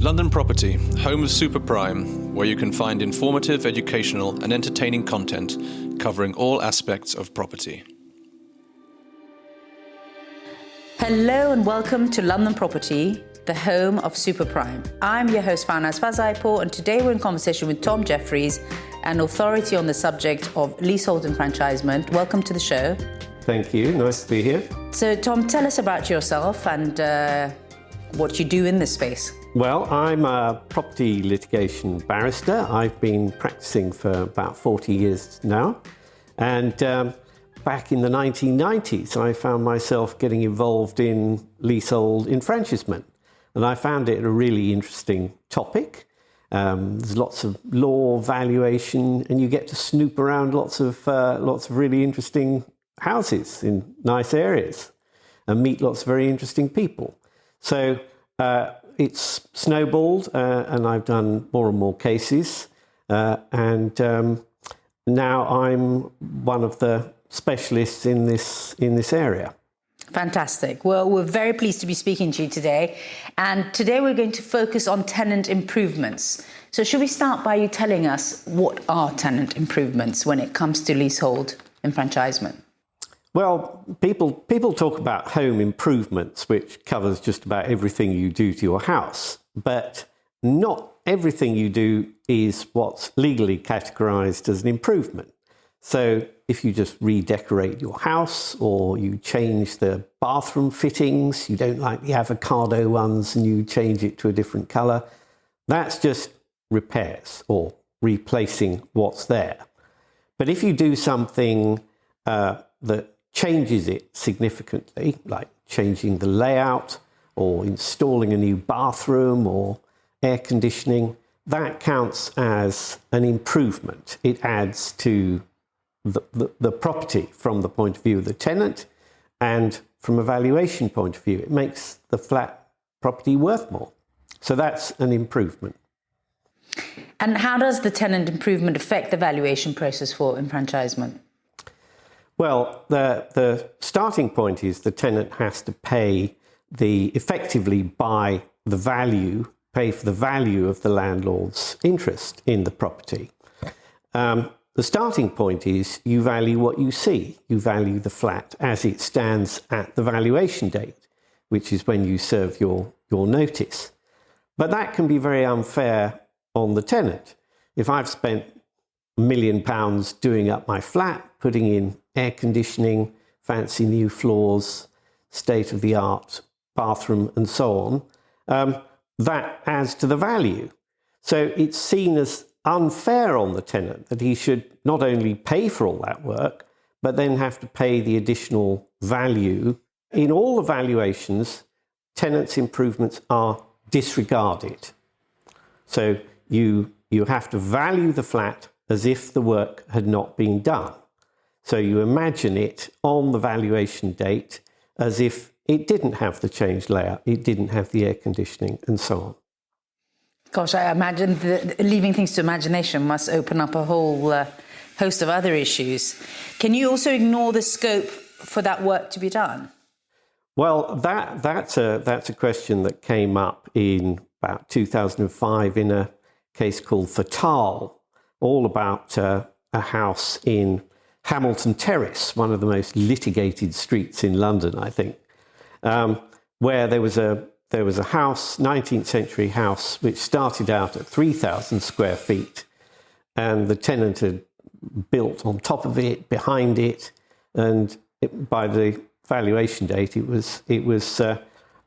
London Property, home of Super Prime, where you can find informative, educational and entertaining content covering all aspects of property. Hello and welcome to London Property, the home of Super Prime. I'm your host Farnaz Fazaipour, and today we're in conversation with Tom Jefferies, an authority on the subject of leasehold enfranchisement. Welcome to the show. Thank you, nice to be here. So Tom, tell us about yourself and what you do in this space. Well, I'm a property litigation barrister. I've been practicing for about 40 years now. And back in the 1990s, I found myself getting involved in leasehold enfranchisement. And I found it a really interesting topic. There's lots of law, valuation, and you get to snoop around lots of really interesting houses in nice areas and meet lots of very interesting people. So it's snowballed, and I've done more and more cases. And now I'm one of the specialists in this area. Fantastic. Well, we're very pleased to be speaking to you today. And today we're going to focus on tenant improvements. So should we start by you telling us what are tenant improvements when it comes to leasehold enfranchisement? Well, people talk about home improvements, which covers just about everything you do to your house. But not everything you do is what's legally categorised as an improvement. So if you just redecorate your house or you change the bathroom fittings, you don't like the avocado ones and you change it to a different colour, that's just repairs or replacing what's there. But if you do something that changes it significantly, like changing the layout or installing a new bathroom or air conditioning, that counts as an improvement. It adds to the property from the point of view of the tenant, and from a valuation point of view, it makes the flat property worth more. So that's an improvement. And how does the tenant improvement affect the valuation process for enfranchisement? Well, the starting point is the tenant has to pay effectively pay for the value of the landlord's interest in the property. The starting point is you value what you see. You value the flat as it stands at the valuation date, which is when you serve your notice. But that can be very unfair on the tenant. If I've spent £1 million doing up my flat, putting in air conditioning, fancy new floors, state-of-the-art bathroom and so on, that adds to the value. So it's seen as unfair on the tenant that he should not only pay for all that work, but then have to pay the additional value. In all the valuations, tenants' improvements are disregarded. So you have to value the flat as if the work had not been done. So you imagine it on the valuation date as if it didn't have the changed layout, it didn't have the air conditioning and so on. Gosh, I imagine that leaving things to imagination must open up a whole host of other issues. Can you also ignore the scope for that work to be done? Well, that's a question that came up in about 2005 in a case called Fazaipour, all about a house in Hamilton Terrace, one of the most litigated streets in London, I think, where there was a house, 19th century house, which started out at 3,000 square feet, and the tenant had built on top of it, behind it, and by the valuation date, it was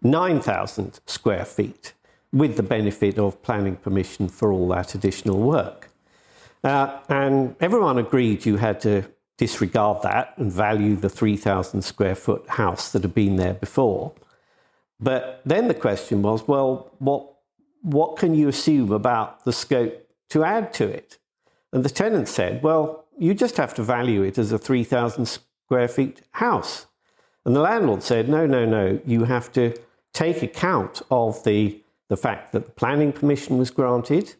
9,000 square feet, with the benefit of planning permission for all that additional work. And everyone agreed you had to disregard that and value the 3,000 square foot house that had been there before. But then the question was, well, what can you assume about the scope to add to it? And the tenant said, well, you just have to value it as a 3,000 square feet house. And the landlord said, no, you have to take account of the fact that the planning permission was granted,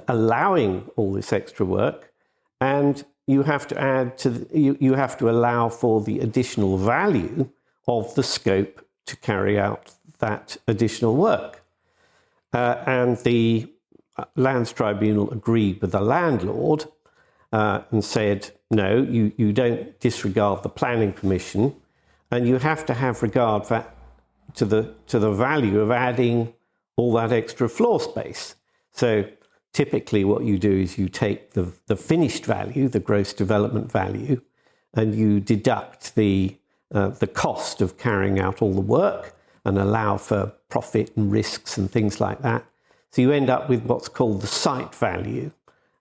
allowing all this extra work, and you have to you have to allow for the additional value of the scope to carry out that additional work. and the Lands Tribunal agreed with the landlord and said, no, you don't disregard the planning permission, and you have to have regard to the value of adding all that extra floor space. So typically what you do is you take the finished value, the gross development value, and you deduct the cost of carrying out all the work and allow for profit and risks and things like that. So you end up with what's called the site value.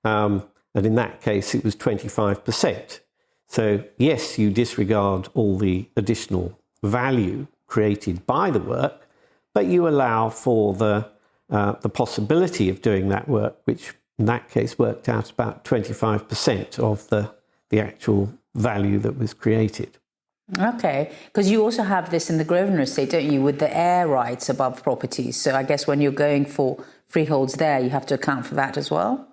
And in that case, it was 25%. So yes, you disregard all the additional value created by the work, but you allow for the possibility of doing that work, which in that case worked out about 25% of the actual value that was created. Okay, because you also have this in the Grosvenor estate, don't you, with the air rights above properties. So I guess when you're going for freeholds there, you have to account for that as well?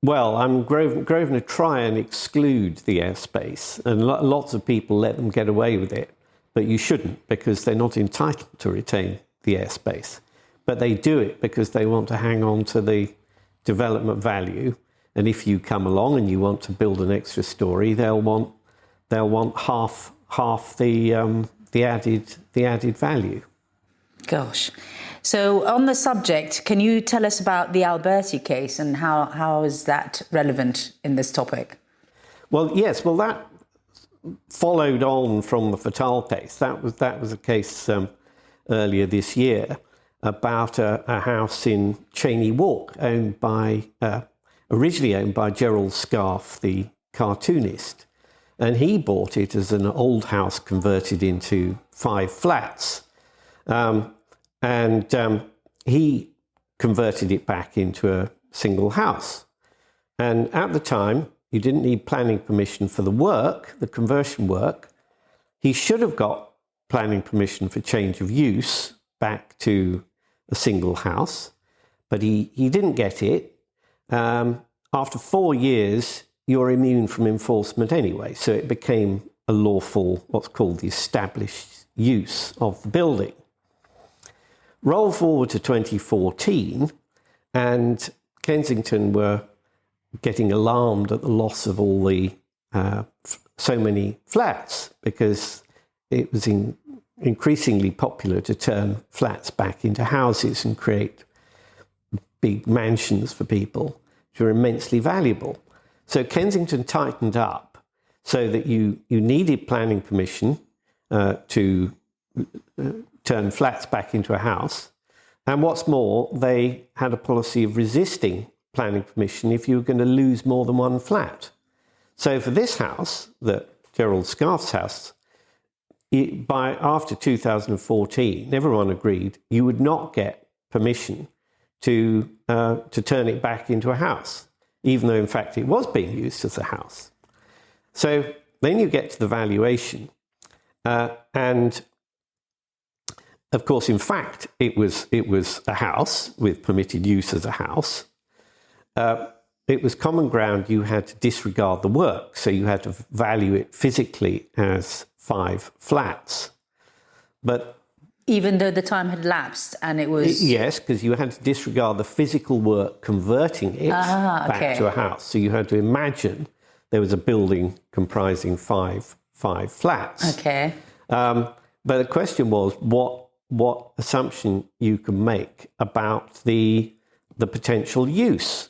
Well, Grosvenor try and exclude the airspace, and lots of people let them get away with it, but you shouldn't, because they're not entitled to retain the airspace. But they do it because they want to hang on to the development value, and if you come along and you want to build an extra story, they'll want half the added value. Gosh. So on the subject, can you tell us about the Alberti case and how is that relevant in this topic? Well, yes. Well, that followed on from the Fatal case. That was a case earlier this year about a house in Cheyne Walk originally owned by Gerald Scarfe, the cartoonist. And he bought it as an old house converted into 5 flats. And he converted it back into a single house. And at the time, you didn't need planning permission for the work, the conversion work. He should have got planning permission for change of use back to a single house, but he didn't get it. After 4 years, you're immune from enforcement anyway, so it became a lawful, what's called the established use of the building. Roll forward to 2014, and Kensington were getting alarmed at the loss of all the so many flats, because it was increasingly popular to turn flats back into houses and create big mansions for people, which were immensely valuable. So Kensington tightened up so that you needed planning permission to turn flats back into a house. And what's more, they had a policy of resisting planning permission if you were going to lose more than one flat. So for this house, the Gerald Scarfe's house, after 2014, everyone agreed you would not get permission to turn it back into a house, even though in fact it was being used as a house. So then you get to the valuation, and of course, in fact, it was a house with permitted use as a house. It was common ground. You had to disregard the work, so you had to value it physically as 5 flats. But even though the time had lapsed and it was... Yes, because you had to disregard the physical work converting it back to a house. So you had to imagine there was a building comprising five flats. Okay. But the question was what assumption you can make about the potential use.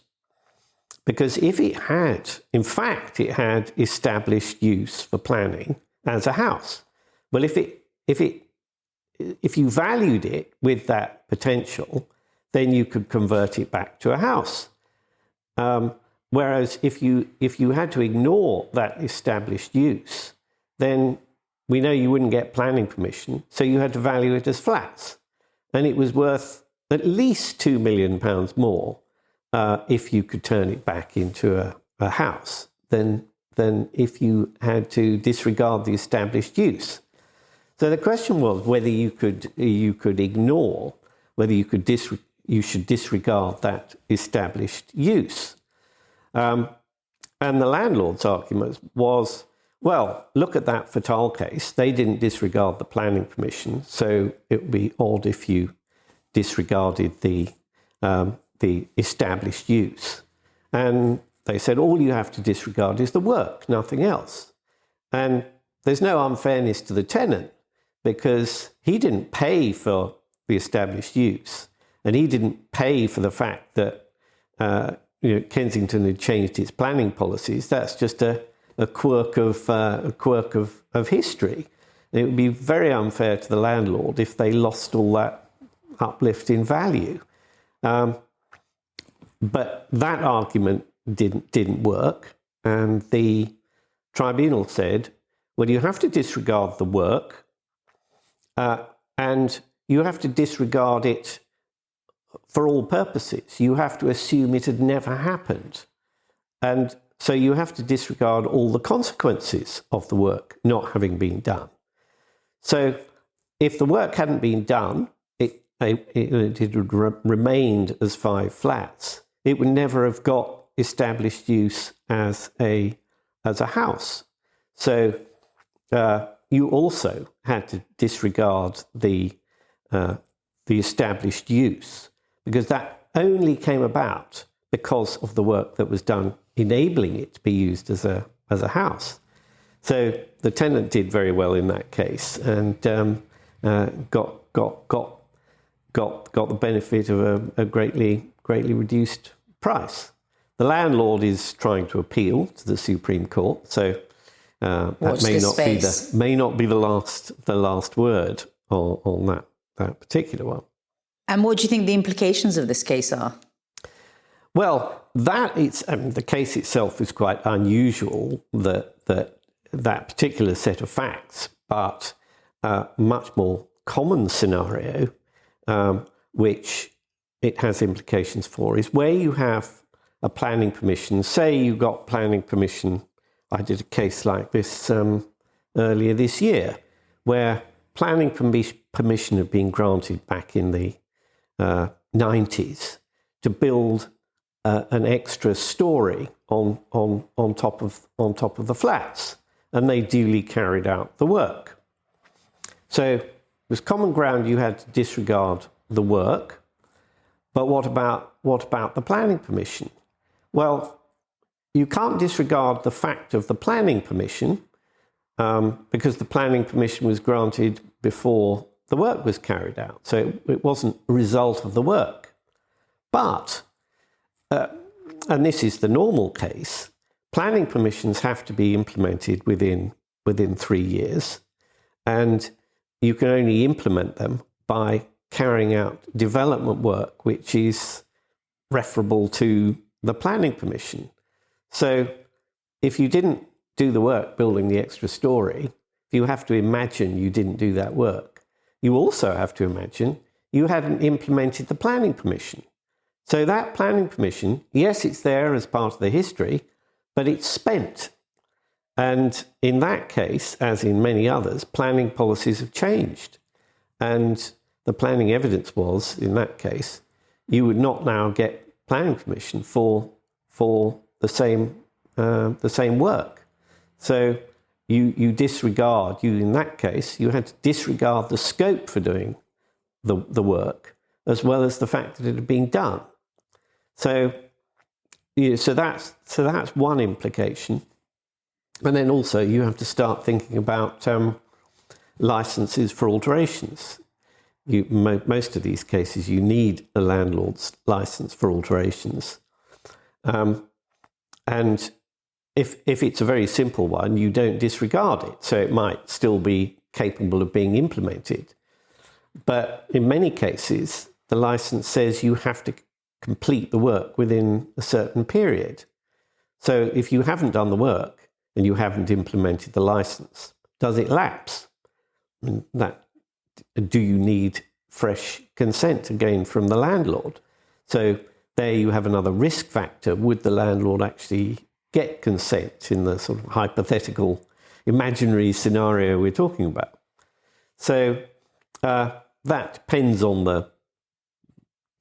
Because if it had, in fact, it had established use for planning as a house. Well, if you valued it with that potential, then you could convert it back to a house. Whereas if you had to ignore that established use, then we know you wouldn't get planning permission, so you had to value it as flats. And it was worth at least £2 million more if you could turn it back into a house than if you had to disregard the established use. So the question was whether you could ignore, whether you should disregard that established use. And the landlord's argument was, well, look at that Fatal case. They didn't disregard the planning permission, so it would be odd if you disregarded the established use. And they said, all you have to disregard is the work, nothing else. And there's no unfairness to the tenant because he didn't pay for the established use, and he didn't pay for the fact that Kensington had changed its planning policies. That's just a quirk of history. It would be very unfair to the landlord if they lost all that uplift in value. But that argument didn't work, and the tribunal said, well, you have to disregard the work, and you have to disregard it for all purposes. You have to assume it had never happened. And so you have to disregard all the consequences of the work not having been done. So if the work hadn't been done, it had remained as 5 flats. It would never have got established use as a house. So you also had to disregard the established use, because that only came about because of the work that was done enabling it to be used as a house. So the tenant did very well in that case and got the benefit of a greatly reduced price. The landlord is trying to appeal to the Supreme Court, so that may not be the last word on that particular one. And what do you think the implications of this case are? Well, the case itself is quite unusual, that particular set of facts, but a much more common scenario, which it has implications for, is where you have a planning permission. Say you got planning permission. I did a case like this earlier this year, where planning permission had been granted back in the 90s to build an extra story on top of the flats, and they duly carried out the work. So it was common ground. You had to disregard the work, but what about the planning permission? Well, you can't disregard the fact of the planning permission because the planning permission was granted before the work was carried out. So it wasn't a result of the work. But, and this is the normal case, planning permissions have to be implemented within 3 years. And you can only implement them by carrying out development work, which is referable to the planning permission. So if you didn't do the work building the extra story, you have to imagine you didn't do that work. You also have to imagine you hadn't implemented the planning permission. So that planning permission, yes, it's there as part of the history, but it's spent. And in that case, as in many others, planning policies have changed. And the planning evidence was, in that case, you would not now get planning permission for the same work. So you disregard, in that case, you had to disregard the scope for doing the work, as well as the fact that it had been done. So that's one implication. And then also you have to start thinking about licenses for alterations. Most of these cases, you need a landlord's license for alterations. And if it's a very simple one, you don't disregard it. So it might still be capable of being implemented. But in many cases, the license says you have to complete the work within a certain period. So if you haven't done the work and you haven't implemented the license, does it lapse? Do you need fresh consent again from the landlord? So there you have another risk factor. Would the landlord actually get consent in the sort of hypothetical, imaginary scenario we're talking about? So that depends on the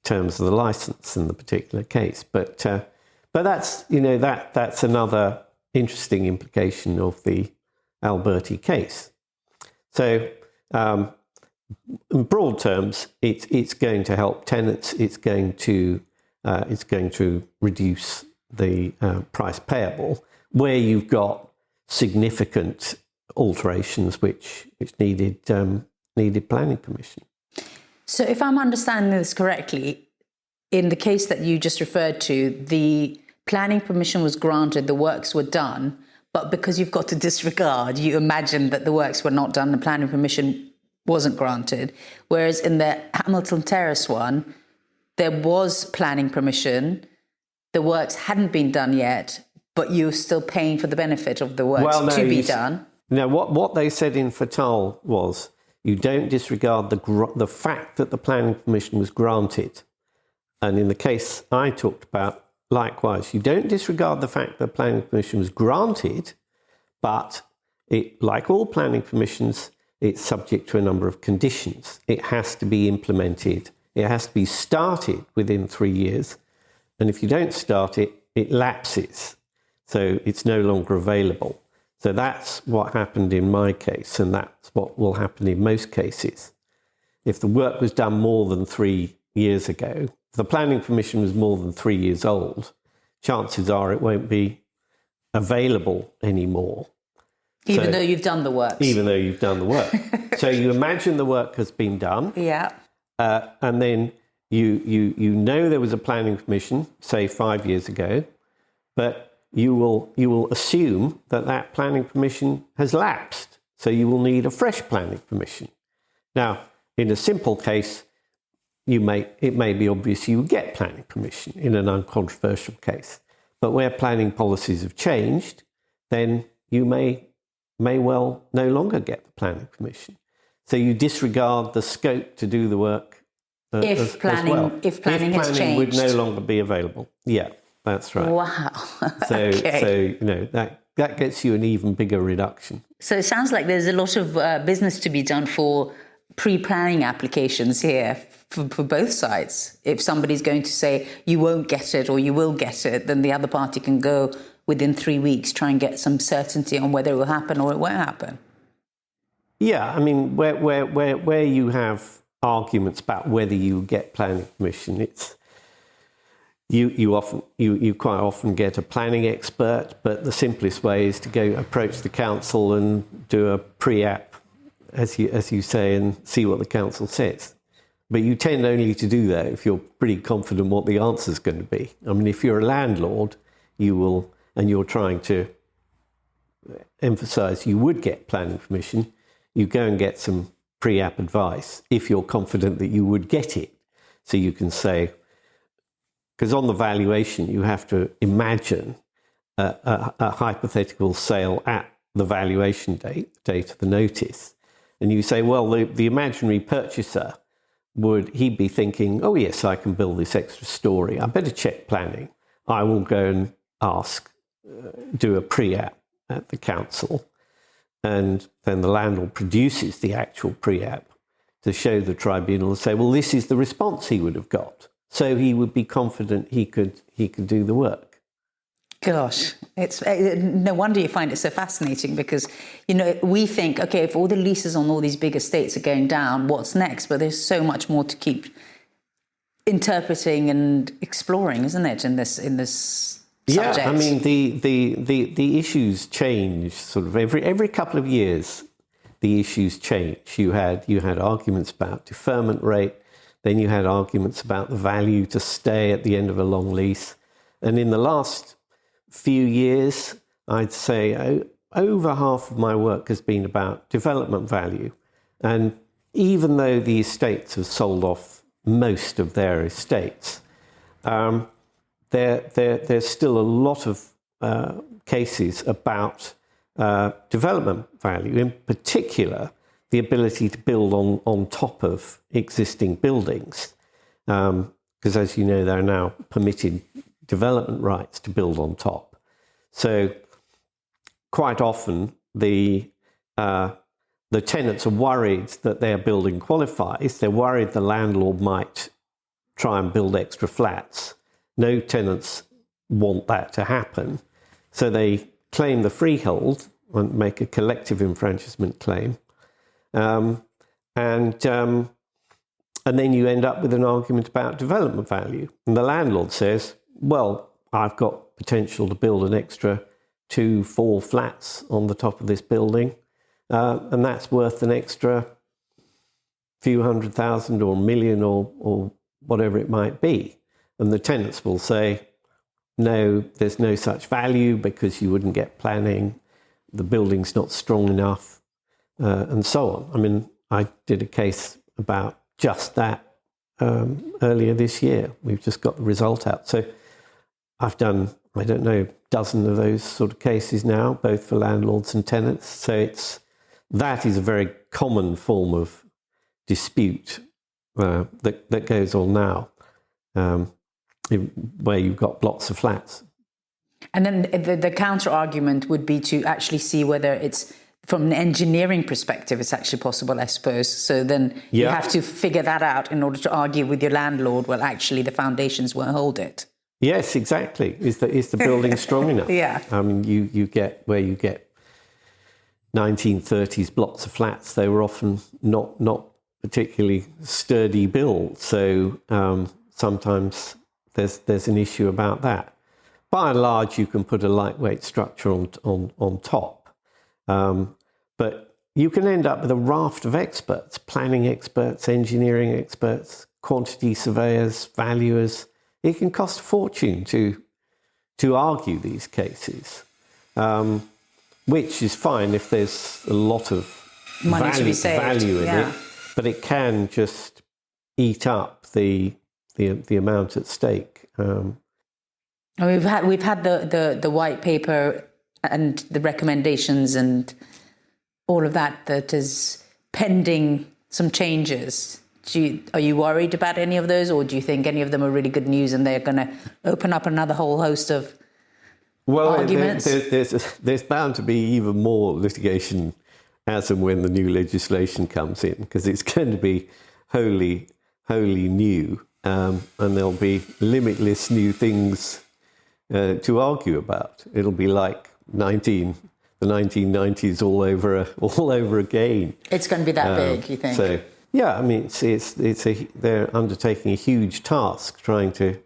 terms of the license in the particular case. But that's that's another interesting implication of the Alberti case. So in broad terms, it's going to help tenants. It's going to reduce the price payable where you've got significant alterations which needed planning permission. So if I'm understanding this correctly, in the case that you just referred to, the planning permission was granted, the works were done, but because you've got to disregard, you imagine that the works were not done, the planning permission wasn't granted. Whereas in the Hamilton Terrace one, there was planning permission, the works hadn't been done yet, but you're still paying for the benefit of the works to be done. No, what they said in Fatal was, you don't disregard the fact that the planning permission was granted. And in the case I talked about, likewise, you don't disregard the fact that planning permission was granted, but like all planning permissions, it's subject to a number of conditions. It has to be implemented. It has to be started within 3 years. And if you don't start it, it lapses. So it's no longer available. So that's what happened in my case, and that's what will happen in most cases. If the work was done more than 3 years ago, if the planning permission was more than 3 years old, chances are it won't be available anymore. Even though you've done the works. Even though you've done the work. So you imagine the work has been done. Yeah. And then you know there was a planning permission, say 5 years ago, but you will assume that planning permission has lapsed. So you will need a fresh planning permission. Now, in a simple case, it may be obvious you will get planning permission in an uncontroversial case. But where planning policies have changed, then you may well no longer get the planning permission. So you disregard the scope to do the work if planning has changed, would no longer be available. Yeah, that's right. Wow. So Okay. that gets you an even bigger reduction. So it sounds like there's a lot of business to be done for pre-planning applications here for both sides. If somebody's going to say you won't get it or you will get it, then the other party can go within 3 weeks, try and get some certainty on whether it will happen or it won't happen. Yeah, I mean, where you have arguments about whether you get planning permission, it's you quite often get a planning expert, but the simplest way is to go approach the council and do a pre-app, as you say, and see what the council says. But you tend only to do that if you're pretty confident what the answer is going to be. I mean, if you're a landlord, you will, and you're trying to emphasise you would get planning permission, you go and get some pre-app advice if you're confident that you would get it. So you can say, because on the valuation, you have to imagine a hypothetical sale at the valuation date of the notice. And you say, well, the imaginary purchaser, would he be thinking, oh, yes, I can build this extra story. I better check planning. I will go and do a pre-app at the council. And then the landlord produces the actual pre-app to show the tribunal and say, well, this is the response he would have got. So he would be confident he could do the work. Gosh, it's no wonder you find it so fascinating because, we think, okay, if all the leases on all these big estates are going down, what's next? But there's so much more to keep interpreting and exploring, isn't it, in this subject? Yeah, I mean, the issues change sort of every couple of years. The issues change. You had arguments about deferment rate, then you had arguments about the value to stay at the end of a long lease, and in the last few years, I'd say over half of my work has been about development value. And even though the estates have sold off most of their estates, there's still a lot of cases about development value, in particular, the ability to build on top of existing buildings. Because as you know, there are now permitted development rights to build on top. So quite often the tenants are worried that their building qualifies. They're worried the landlord might try and build extra flats. No tenants want that to happen. So they claim the freehold and make a collective enfranchisement claim. And then you end up with an argument about development value. And the landlord says, well, I've got potential to build an extra 2-4 flats on the top of this building, and that's worth an extra few $100,000 or $1 million or whatever it might be. And the tenants will say, no, there's no such value because you wouldn't get planning, the building's not strong enough, and so on. I mean, I did a case about just that earlier this year. We've just got the result out. So I've done, I don't know, a dozen of those sort of cases now, both for landlords and tenants. So that is a very common form of dispute that goes on now, where you've got blocks of flats. And then the counter argument would be to actually see whether it's, from an engineering perspective, it's actually possible, I suppose. So then you have to figure that out in order to argue with your landlord, well, actually, the foundations won't hold it. Yes, exactly. Is the building strong enough? Yeah. I mean, you get 1930s blocks of flats. They were often not particularly sturdy build. So sometimes there's an issue about that. By and large, you can put a lightweight structure on top. But you can end up with a raft of experts, planning experts, engineering experts, quantity surveyors, valuers. It can cost a fortune to argue these cases, which is fine if there's a lot of money to be saved. Value in it, but it can just eat up the amount at stake. We've had the white paper and the recommendations and all of that is pending some changes. Are you worried about any of those, or do you think any of them are really good news and they're going to open up another whole host of arguments? There's bound to be even more litigation as and when the new legislation comes in, because it's going to be wholly new, and there'll be limitless new things to argue about. It'll be like the 1990s all over again. It's going to be that big, you think? So yeah, I mean, they're undertaking a huge task trying to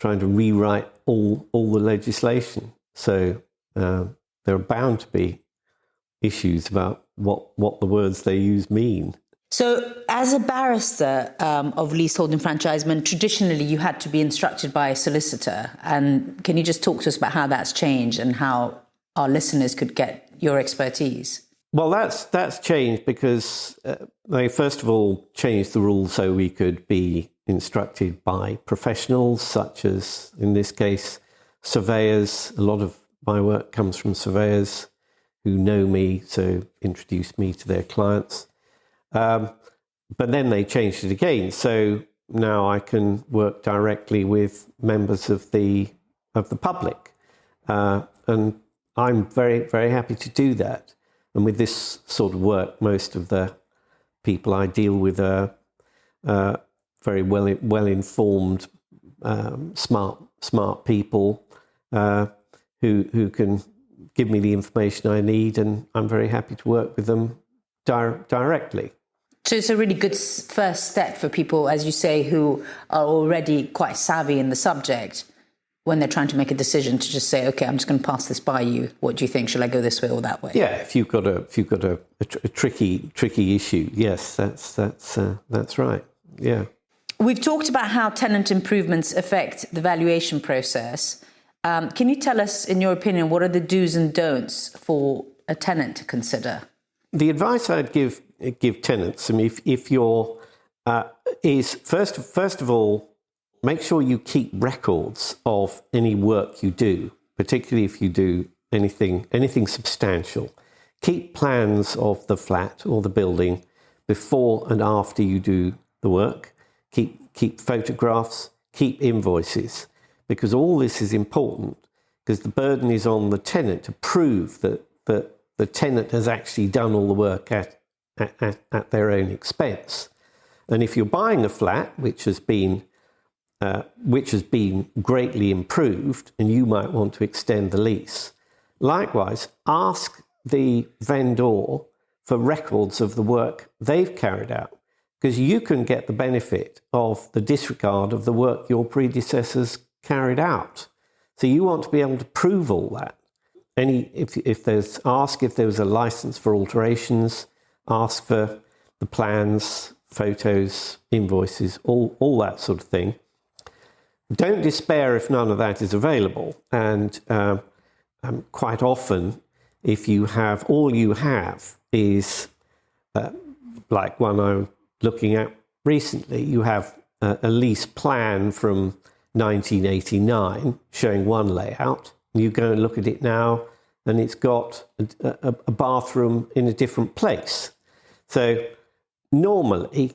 rewrite all the legislation. So there are bound to be issues about what the words they use mean. So as a barrister of leasehold enfranchisement, traditionally you had to be instructed by a solicitor. And can you just talk to us about how that's changed and how our listeners could get your expertise? Well, that's changed because they first of all changed the rules so we could be instructed by professionals, such as, in this case, surveyors. A lot of my work comes from surveyors who know me, so introduce me to their clients. But then they changed it again, so now I can work directly with members of the public, and I'm very, very happy to do that. And with this sort of work, most of the people I deal with are very well informed, smart people who can give me the information I need, and I'm very happy to work with them directly. So it's a really good first step for people, as you say, who are already quite savvy in the subject, when they're trying to make a decision, to just say, okay, I'm just going to pass this by you. What do you think? Shall I go this way or that way? Yeah, if you've got a tricky issue, yes, that's right. Yeah. We've talked about how tenant improvements affect the valuation process. Can you tell us, in your opinion, what are the do's and don'ts for a tenant to consider? The advice I'd give tenants, I mean, if you're is first of all, make sure you keep records of any work you do, particularly if you do anything substantial. Keep plans of the flat or the building before and after you do the work. Keep photographs, keep invoices, because all this is important, because the burden is on the tenant to prove that the tenant has actually done all the work at their own expense. And if you're buying a flat which has been greatly improved, and you might want to extend the lease, likewise, ask the vendor for records of the work they've carried out, because you can get the benefit of the disregard of the work your predecessors carried out. So you want to be able to prove all that. If there was a license for alterations, ask for the plans, photos, invoices, all that sort of thing. Don't despair if none of that is available. And quite often, if you have all you have is like one I'm looking at recently, you have a lease plan from 1989 showing one layout. You go and look at it now, and it's got a bathroom in a different place. So normally,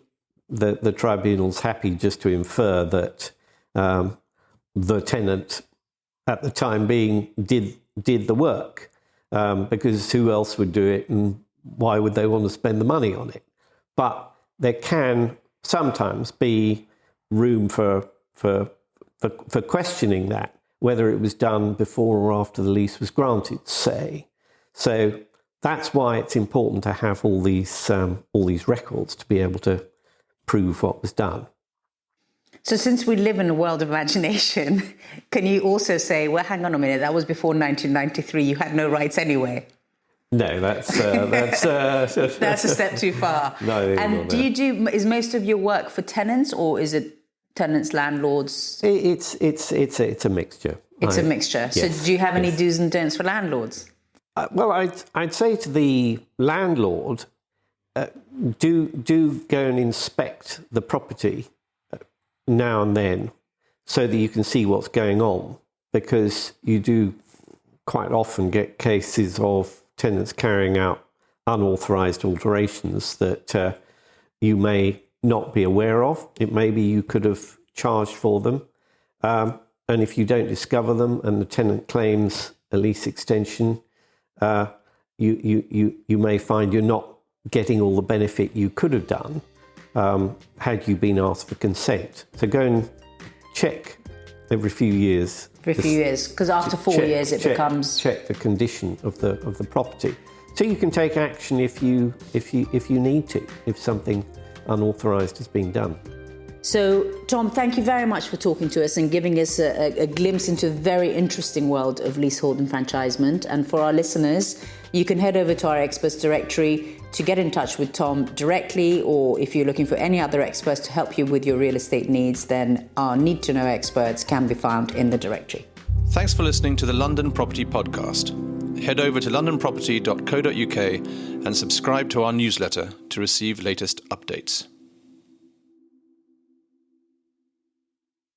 the tribunal's happy just to infer that the tenant, at the time being, did the work, because who else would do it, and why would they want to spend the money on it? But there can sometimes be room for questioning that, whether it was done before or after the lease was granted, say. So that's why it's important to have all these records to be able to prove what was done. So since we live in a world of imagination, can you also say, well, hang on a minute, that was before 1993, you had no rights anyway? No, that's that's a step too far. No, and is most of your work for tenants, or is it tenants, landlords? It's a mixture. It's a mixture. Yes, so do you have any do's and don'ts for landlords? Well, I'd say to the landlord, do go and inspect the property now and then, so that you can see what's going on, because you do quite often get cases of tenants carrying out unauthorised alterations that you may not be aware of. It may be you could have charged for them, and if you don't discover them and the tenant claims a lease extension, you may find you're not getting all the benefit you could have done had you been asked for consent. So go and check every few years. Every few years, because after 4 years it becomes... Check the condition of the property. So you can take action if you need to, if something unauthorised is being done. So, Tom, thank you very much for talking to us and giving us a glimpse into a very interesting world of leasehold enfranchisement. And for our listeners, you can head over to our experts directory to get in touch with Tom directly, or if you're looking for any other experts to help you with your real estate needs, then our Need to Know experts can be found in the directory. Thanks for listening to the London Property Podcast. Head over to londonproperty.co.uk and subscribe to our newsletter to receive latest updates.